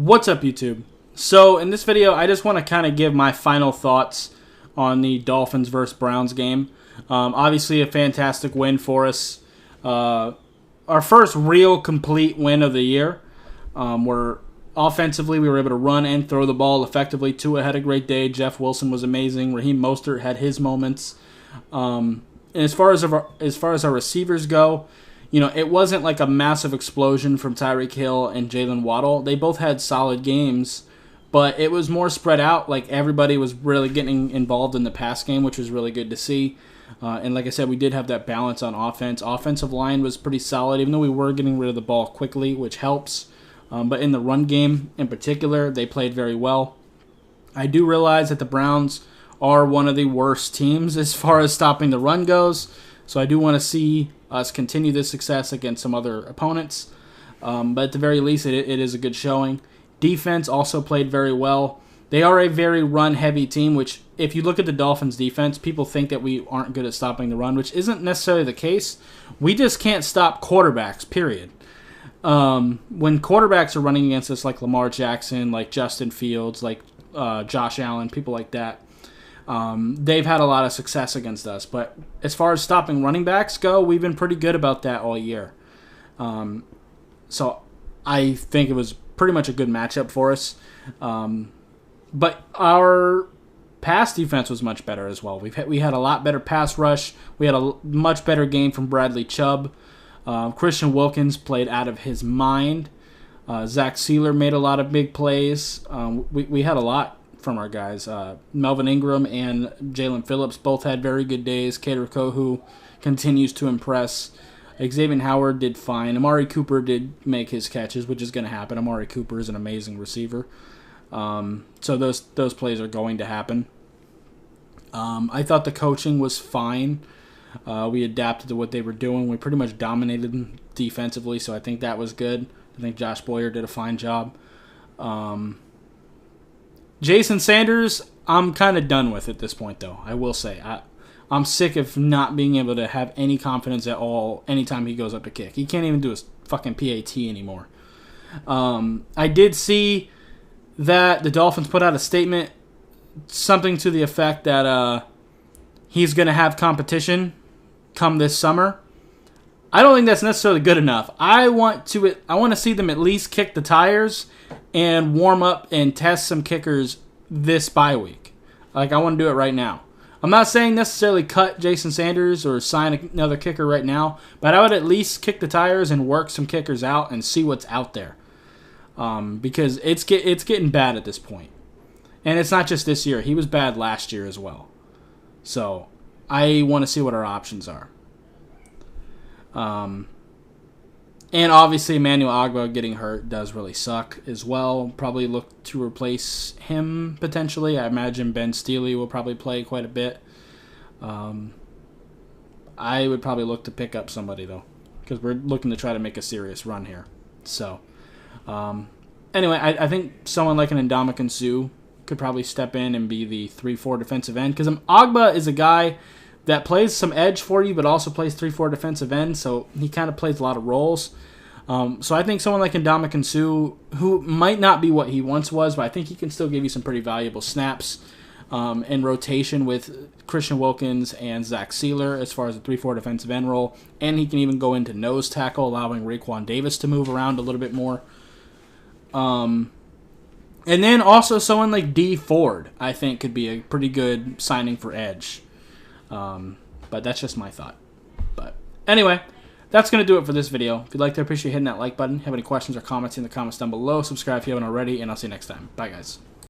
What's up, YouTube? So in this video, I just want to kind of give my final thoughts on the Dolphins versus Browns game. Obviously, a fantastic win for us. Our first real complete win of the year. Where offensively, we were able to run and throw the ball effectively. Tua had a great day. Jeff Wilson was amazing. Raheem Mostert had his moments. And as far as our receivers go, it wasn't like a massive explosion from Tyreek Hill and Jalen Waddle. They both had solid games, but it was more spread out. Like, everybody was really getting involved in the pass game, which was really good to see. And like I said, we did have that balance on offense. Offensive line was pretty solid, even though we were getting rid of the ball quickly, which helps. But in the run game in particular, they played very well. I do realize that the Browns are one of the worst teams as far as stopping the run goes. So I do want to see us continue this success against some other opponents. But at the very least, it is a good showing. Defense also played very well. They are a very run-heavy team, which if you look at the Dolphins' defense, people think that we aren't good at stopping the run, which isn't necessarily the case. We just can't stop quarterbacks, period. When quarterbacks are running against us, like Lamar Jackson, like Justin Fields, like Josh Allen, people like that, they've had a lot of success against us. But as far as stopping running backs go, we've been pretty good about that all year. So I think it was pretty much a good matchup for us. But our pass defense was much better as well. We had a lot better pass rush. We had a much better game from Bradley Chubb. Christian Wilkins played out of his mind. Zach Sealer made a lot of big plays. We had a lot from our guys. Melvin Ingram and Jalen Phillips both had very good days. Kader Kohu continues to impress. Xavier Howard did fine. Amari Cooper did make his catches, which is going to happen. Amari Cooper is an amazing receiver. So those plays are going to happen. I thought the coaching was fine. We adapted to what they were doing. We pretty much dominated them defensively, so I think that was good. I think Josh Boyer did a fine job. Jason Sanders, I'm kind of done with at this point, though. I will say. I'm sick of not being able to have any confidence at all anytime he goes up to kick. He can't even do his fucking PAT anymore. I did see that the Dolphins put out a statement, something to the effect that he's going to have competition come this summer. I don't think that's necessarily good enough. I want to see them at least kick the tires and warm up and test some kickers this bye week. Like, I want to do it right now. I'm not saying necessarily cut Jason Sanders or sign another kicker right now, but I would at least kick the tires and work some kickers out and see what's out there. Because it's getting bad at this point. And it's not just this year. He was bad last year as well. So I want to see what our options are. And obviously Emmanuel Ogbah getting hurt does really suck as well. Probably look to replace him potentially. I imagine Ben Steely will probably play quite a bit. I would probably look to pick up somebody though, because we're looking to try to make a serious run here. So anyway, I think someone like an Ndamukong Suh could probably step in and be the 3-4 defensive end, because Ogbah is a guy that plays some edge for you, but also plays 3-4 defensive end, so he kind of plays a lot of roles. So I think someone like Ndamukong Suh, who might not be what he once was, but I think he can still give you some pretty valuable snaps in rotation with Christian Wilkins and Zach Sealer as far as the 3-4 defensive end role, and he can even go into nose tackle, allowing Raekwon Davis to move around a little bit more. And then also someone like D Ford, I think, could be a pretty good signing for edge. But that's just my thought. But anyway, that's going to do it for this video. If you'd like to, appreciate hitting that like button. Have any questions or comments in the comments down below. Subscribe if you haven't already, and I'll see you next time. Bye, guys.